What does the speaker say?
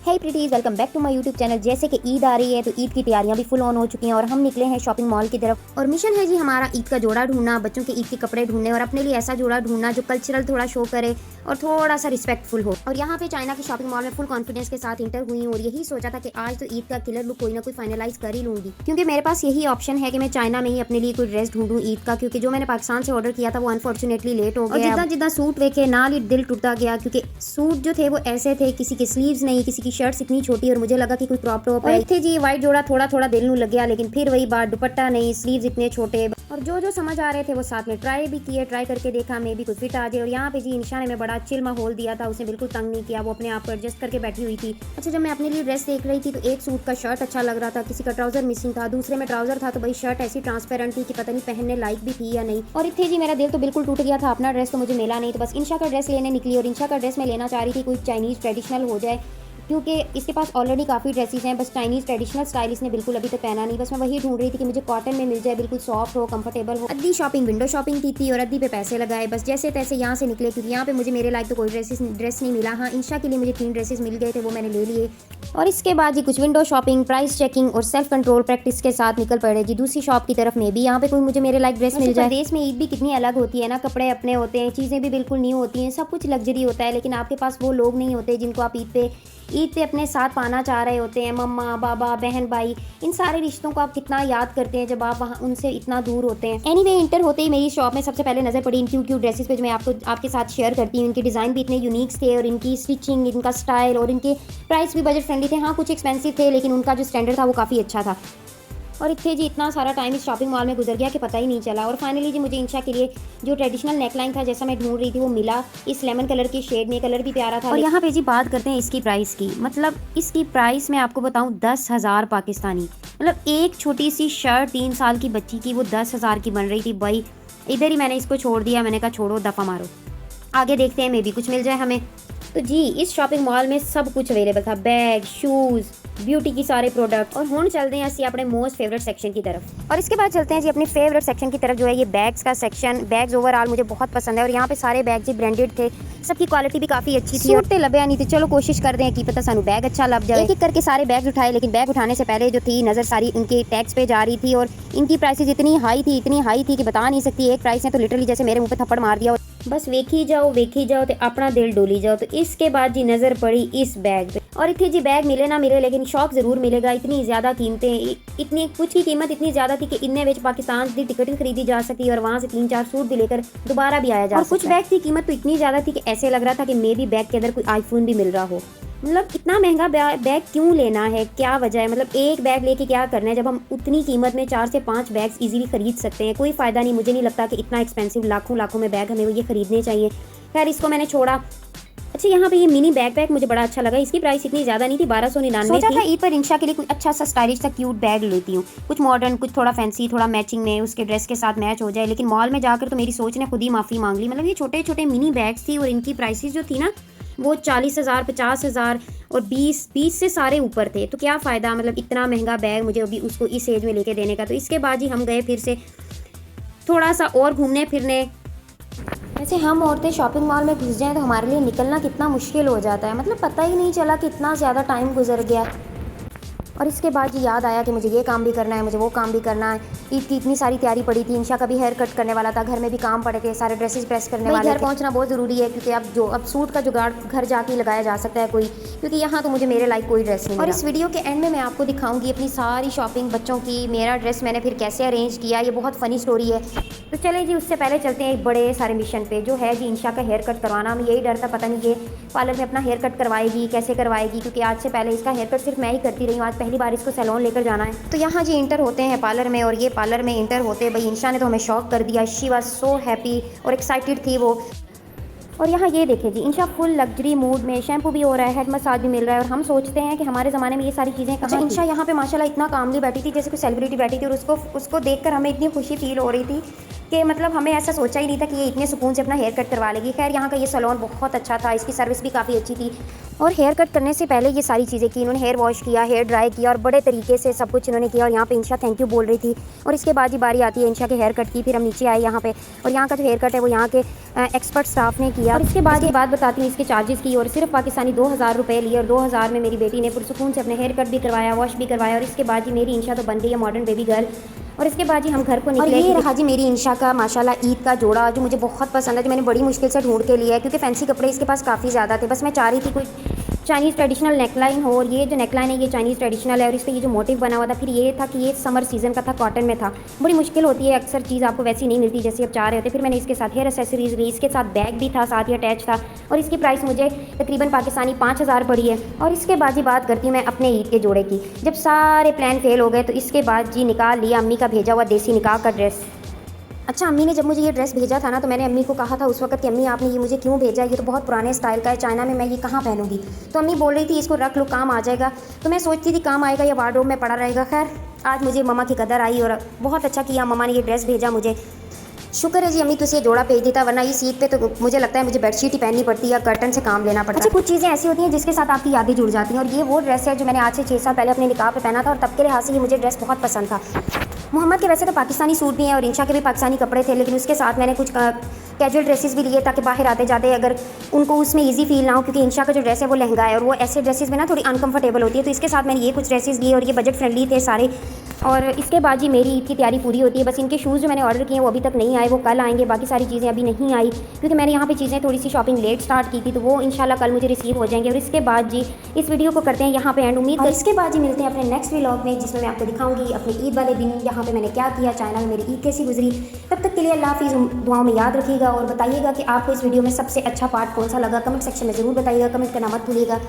Hey pretties, welcome back to my YouTube channel. जैसे कि ईद आ रही है तो ईद की तैयारियां भी फुल ऑन हो चुकी हैं और हम निकले हैं शॉपिंग मॉल की तरफ। और मिशन है जी हमारा ईद का जोड़ा ढूंढना, बच्चों के ईद के कपड़े ढूंढने और अपने लिए ऐसा जोड़ा ढूंढना जो कल्चरल थोड़ा शो करे और थोड़ा सा रिस्पेक्टफुल हो। और यहाँ पे चाइना की शॉपिंग मॉल में फुल कॉन्फिडेंस के साथ इंटर हुई और यही सोचा था कि आज तो ईद का किलर लुक कोई ना कोई फाइनलाइज कर ही लूंगी, क्योंकि मेरे पास यही ऑप्शन है कि मैं चाइना में ही अपने लिए कोई ड्रेस ढूंढूं ईद का, क्योंकि जो मैंने पाकिस्तान से ऑर्डर किया था वो अनफॉर्चुनेटली लेट हो गया। जितना जितना सूट देखे नाल ही दिल टूटा गया, क्योंकि सूट जो थे वो ऐसे थे, किसी के स्लीव्स नहीं, किसी की शर्ट्स इतनी छोटी और मुझे लगा कि कोई क्रॉप टॉप है। थे जी वाइट जोड़ा थोड़ा थोड़ा दिल नू लग गया, लेकिन फिर वही बात, दुपट्टा नहीं, स्लीव्स इतने छोटे और जो समझ आ रहे थे वो साथ में ट्राई भी किए, ट्राई करके देखा मे भी कुछ फिट आ जाए। और यहाँ पे जी इंशा ने मैं बड़ा चिल माहौल दिया था, उसने बिल्कुल तंग नहीं किया, वो अपने आप को एडजस्ट करके बैठी हुई थी। अच्छा, जब मैं अपने लिए ड्रेस देख रही थी तो एक सूट का शर्ट अच्छा लग रहा था, किसी का ट्राउजर मिसिंग था, दूसरे में ट्राउजर था, तो भाई शर्ट ऐसी ट्रांसपेरेंट थी कि पता नहीं पहनने लायक भी थी या नहीं। और इतने जी मेरा दिल तो बिल्कुल टूट गया था, अपना ड्रेस तो मुझे मिला नहीं, तो बस इंशा का ड्रेस लेने निकली। और इंशा का ड्रेस मैं लेना चाह रही थी कोई चाइनीज़ ट्रेडिशनल हो जाए, क्योंकि इसके पास ऑलरेडी काफ़ी ड्रेसेस हैं, बस चाइनीज़ ट्रेडिशनल स्टाइल इसने बिल्कुल अभी तक पहना नहीं। बस मैं वही ढूंढ रही थी कि मुझे कॉटन में मिल जाए, बिल्कुल सॉफ्ट हो, कंफर्टेबल हो। अद्धी शॉपिंग विंडो शॉपिंग की थी और अद्धी पे पैसे लगाए, बस जैसे तैसे यहाँ से निकले, क्योंकि यहाँ पे मुझे मेरे लायक तो कोई ड्रेस नहीं मिला। हाँ, इंशा के लिए मुझे 3 ड्रेसेस मिल गए थे, वो मैंने ले लिए। और इसके बाद जी कुछ विंडो शॉपिंग, प्राइस चेकिंग और सेल्फ कंट्रोल प्रैक्टिस के साथ निकल पड़े जी दूसरी शॉप की तरफ में भी, यहाँ पे कोई मुझे मेरे लायक ड्रेस मिल जाए। देश में ईद भी कितनी अलग होती है ना, कपड़े अपने होते हैं, चीज़ें भी बिल्कुल न्यू होती हैं, सब कुछ लग्जरी होता है, लेकिन आपके पास वो लोग नहीं होते जिनको आप ईद पे अपने साथ पाना चाह रहे होते हैं। मम्मा, बाबा, बहन, भाई, इन सारे रिश्तों को आप कितना याद करते हैं जब आप वहाँ उनसे इतना दूर होते हैं। एनीवे, इंटर होते ही मेरी शॉप में सबसे पहले नज़र पड़ी इन क्यूट ड्रेसेस पे, जो मैं आपके साथ शेयर करती हूँ। इनके डिज़ाइन भी इतने यूनिक थे और इनकी स्टिचिंग, इनका स्टाइल और इनके प्राइस भी बजट फ्रेंडली थे। हाँ, कुछ एक्सपेंसिव थे, लेकिन उनका जो स्टैंडर्ड था वो काफ़ी अच्छा था। और इतने जी इतना सारा टाइम इस शॉपिंग मॉल में गुजर गया कि पता ही नहीं चला। और फाइनली जी मुझे इंशा के लिए जो ट्रेडिशनल नेकलाइन था जैसा मैं ढूंढ रही थी वो मिला, इस लेमन कलर की शेड में, कलर भी प्यारा था। और यहाँ पे जी बात करते हैं इसकी प्राइस की। मतलब इसकी प्राइस मैं आपको बताऊँ 10,000 पाकिस्तानी। मतलब एक छोटी सी शर्ट 3 साल की बच्ची की वो 10,000 की बन रही थी। भाई इधर ही मैंने इसको छोड़ दिया, मैंने कहा छोड़ो, दफ़ा मारो, आगे देखते हैं, मे भी कुछ मिल जाए हमें। तो जी इस शॉपिंग मॉल में सब कुछ अवेलेबल था, बैग, शूज़, ब्यूटी की सारे प्रोडक्ट। और हुण चलते हैं असं अपने मोस्ट फेवरेट सेक्शन की तरफ। और इसके बाद चलते हैं जी अपनी फेवरेट सेक्शन की तरफ, जो है ये बैग्स का सेक्शन। बैग्स ओवरऑल मुझे बहुत पसंद है और यहाँ पे सारे बैग जी ब्रांडेड थे, सबकी क्वालिटी भी काफ़ी अच्छी थी। सूट लभ्या नहीं थी, चलो कोशिश करते हैं कि पता सानू बैग अच्छा लग जाए। एक एक करके सारे बैग उठाए, लेकिन बैग उठाने से पहले जो थी नज़र सारी उनके टैक्स पे जा रही थी और इनकी प्राइसेस इतनी हाई थी कि बता नहीं सकती। एक प्राइस ने तो लिटरली जैसे मेरे मुँह पे थप्पड़ मार दिया, बस वेखी जाओ तो अपना दिल डोली जाओ। तो इसके बाद जी नज़र पड़ी इस बैग पे, और इतने जी बैग मिले ना मिले, लेकिन शौक ज़रूर मिलेगा। इतनी ज़्यादा कीमतें, इतनी कुछ की कीमत इतनी ज़्यादा थी कि इनने विच पाकिस्तान की टिकट भी खरीदी जा सकी और वहाँ से 3-4 सूट भी लेकर दोबारा भी आया जा सकता। और कुछ बैग की कीमत तो इतनी ज़्यादा थी कि ऐसे लग रहा था कि मे भी बैग के अंदर कोई आईफोन भी मिल रहा हो। मतलब इतना महंगा बैग क्यों लेना है, क्या वजह है? मतलब एक बैग लेके क्या करना है जब हम उतनी कीमत में 4 से 5 बैग्स इजीली खरीद सकते हैं। कोई फ़ायदा नहीं, मुझे नहीं लगता कि इतना एक्सपेंसिव लाखों में बैग हमें ये खरीदने चाहिए। खैर, इसको मैंने छोड़ा। अच्छा, यहाँ पे ये मिनी बैकपैक मुझे बड़ा अच्छा लगा, इसकी प्राइस इतनी ज़्यादा नहीं थी, 1299 सोचा था ईद पर इंशा के लिए कुछ अच्छा सा स्टाइलिश सा क्यूट बैग लेती हूँ, कुछ मॉडर्न, कुछ थोड़ा फैंसी, थोड़ा मैचिंग में उसके ड्रेस के साथ मैच हो जाए। लेकिन मॉल में जाकर तो मेरी सोच ने खुद ही माफ़ी मांग ली। मतलब ये छोटे छोटे मिनी बैग्स थी और इनकी प्राइसेस जो थी ना वो 40,000, 50,000 और 20 से सारे ऊपर थे। तो क्या फ़ायदा, मतलब इतना महंगा बैग मुझे अभी उसको इस एज में लेके देने का। तो इसके बाद ही हम गए फिर से थोड़ा सा और घूमने फिरने। वैसे हम औरतें शॉपिंग मॉल में घुस जाएं तो हमारे लिए निकलना कितना मुश्किल हो जाता है, मतलब पता ही नहीं चला कि इतना ज़्यादा टाइम गुजर गया। और इसके बाद जी याद आया कि मुझे ये काम भी करना है, मुझे वो काम भी करना है। ईद की इतनी सारी तैयारी पड़ी थी, इंशा का भी हेयर कट करने वाला था, घर में भी काम पड़े थे, सारे ड्रेसेस प्रेस करने वाले थे। घर पहुंचना बहुत ज़रूरी है, क्योंकि अब सूट का जुगाड़ घर जाके लगाया जा सकता है कोई, क्योंकि यहाँ तो मुझे मेरे लायक कोई ड्रेस नहीं। और इस वीडियो के एंड में मैं आपको दिखाऊंगी अपनी सारी शॉपिंग, बच्चों की, मेरा ड्रेस मैंने फिर कैसे अरेंज किया, ये बहुत फ़नी स्टोरी है। तो चले जी उससे पहले चलते हैं एक बड़े सारे मिशन पे, जो है जी इंशा का हेयर कट करवाना। हमें यही डर था, पता नहीं ये पार्लर में अपना हेयर कट करवाएगी, कैसे करवाएगी, क्योंकि आज से पहले इसका हेयर कट सिर्फ मैं ही करती रही हूँ, आज पहली बार इसको सैलून लेकर जाना है। तो यहाँ जी इंटर होते हैं पार्लर में, और ये पार्लर में इंटर होते भाई इंशा ने तो हमें शॉक कर दिया। शी वाज सो हैप्पी और एक्साइटेड थी वो। और यहाँ ये देखें जी इंशा फुल लग्जरी मूड में, शैम्पू भी हो रहा है, हेड मसाज भी मिल रहा है। और हम सोचते हैं कि हमारे ज़माने में ये सारी चीज़ें कहाँ। इंशा यहाँ पे माशाल्लाह इतना कामली बैठी थी जैसे कोई सेलिब्रिटी बैठी थी, और उसको देखकर हमें इतनी खुशी फील हो रही थी। कि मतलब हमें ऐसा सोचा ही नहीं था कि ये इतने सुकून से अपना हेयर कट करवा लेगी। खैर यहाँ का ये सैलून बहुत अच्छा था, इसकी सर्विस भी काफ़ी अच्छी थी। और हेयर कट करने से पहले ये सारी चीज़ें की, इन्होंने हेयर वॉश किया, हेयर ड्राई किया और बड़े तरीके से सब कुछ इन्होंने किया। और यहाँ पे इंशा थैंक यू बोल रही थी। और इसके बाद ही बारी आती है इंशा के हेयर कट की। फिर हम नीचे आए यहाँ पे, और यहाँ का जो हेयर कट है वो यहाँ के एक्सपर्ट स्टाफ ने किया। और इसके बाद ये बात बताती हूँ इसके चार्जेस की। और सिर्फ पाकिस्तानी 2000 रुपये लिए, और 2000 में मेरी बेटी ने पुरसुकून से अपने हेयर कट भी करवाया, वॉश भी करवाया। और इसके बाद ही मेरी इंशा तो बन गई है मॉडर्न बेबी गर्ल। और इसके बाद ही हम घर को निकले। और ये रहा जी मेरी इंशा का माशाल्लाह ईद का जोड़ा, जो मुझे बहुत पसंद है, जो मैंने बड़ी मुश्किल से ढूंढ के लिया है, क्योंकि फैंसी कपड़े इसके पास काफ़ी ज़्यादा थे। बस मैं चाह रही थी कोई चाइनीज़ ट्रेडिशनल नेकलाइन हो, और ये जो नेकलाइन है ये चाइनीज़ ट्रेडिशनल है, और इस पर ये जो मोटिव बना हुआ था। फिर ये था कि ये समर सीज़न का था, कॉटन में था। बड़ी मुश्किल होती है, अक्सर चीज़ आपको वैसी नहीं मिलती जैसे आप चाह रहे होते। फिर मैंने इसके साथ हेयर एक्सेसरीज ली, इसके साथ बैग भी था, साथ ही अटैच था। और इसकी प्राइस मुझे तकरीबन पाकिस्तानी 5000 पड़ी है। और इसके बाद ही बात करती हूँ मैं अपने ईद के जोड़े की। जब सारे प्लान फेल हो गए तो इसके बाद जी निकाल लिया अम्मी का भेजा हुआ देसी निकाह का ड्रेस। अच्छा, अम्मी ने जब मुझे ये ड्रेस भेजा था ना, तो मैंने अम्मी को कहा था उस वक्त कि अम्मी आपने ये मुझे क्यों भेजा, ये तो बहुत पुराने स्टाइल का है, चाइना में मैं ये कहाँ पहनूंगी। तो अम्मी बोल रही थी इसको रख लो, काम आ जाएगा। तो मैं सोचती थी काम आएगा या वार्डरोब में पड़ा रहेगा। खैर आज मुझे ममा की कदर आई, और बहुत अच्छा किया ममा ने ये ड्रेस भेजा मुझे। शुक्र है जी अम्मी तुझे ये जोड़ा भेज देता, वरना इस ईद पे तो मुझे लगता है मुझे बेडशीट ही पहननी पड़ती है या कर्टन से काम लेना पड़ता है। कुछ चीज़ें ऐसी होती हैं जिसके साथ आपकी यादें जुड़ जाती हैं, और ये वो ड्रेस है जो मैंने आज से 6 साल पहले अपने निकाह पे पहना था, और तब के लिहाज से ये मुझे ड्रेस बहुत पसंद था। मोहम्मद के वैसे तो पाकिस्तानी सूट भी हैं और इंशा के भी पाकिस्तानी कपड़े थे, लेकिन उसके साथ मैंने कुछ कैजुअल ड्रेसेस भी लिए ताकि बाहर आते जाते अगर उनको उसमें इजी फील ना हो, क्योंकि इंशा का जो ड्रेस है वो लहंगा है और वो ऐसे ड्रेसेस में ना थोड़ी अनकंफर्टेबल होती है। तो इसके साथ मैंने ये कुछ ड्रेसेस लिए और ये बजट फ्रेंडली थे सारे। और इसके बाद जी मेरी ईद की तैयारी पूरी होती है। बस इनके शूज़ जो मैंने ऑर्डर किए हैं वो अभी तक नहीं आए, वो कल आएंगे। बाकी सारी चीज़ें अभी नहीं आई क्योंकि मैंने यहाँ पे चीज़ें थोड़ी सी शॉपिंग लेट स्टार्ट की थी, तो वो इंशाल्लाह कल मुझे रिसीव हो जाएंगे। और इसके बाद जी इस वीडियो को करते हैं यहाँ पे एंड। उम्मीद इसके बाद जी मिलते हैं अपने नेक्स्ट व्लॉग में, जिसमें मैं आपको दिखाऊंगी अपनी ईद वाले दिन यहाँ पे मैंने क्या किया, चाइना में मेरी ईद कैसी गुजरी। तब तक के लिए अल्लाह हाफिज़, दुआओं में याद रखिएगा और बताइएगा कि आपको इस वीडियो में सबसे अच्छा पार्ट कौन सा लगा। कमेंट सेक्शन में ज़रूर बताइएगा, कमेंट करना मत भूलिएगा।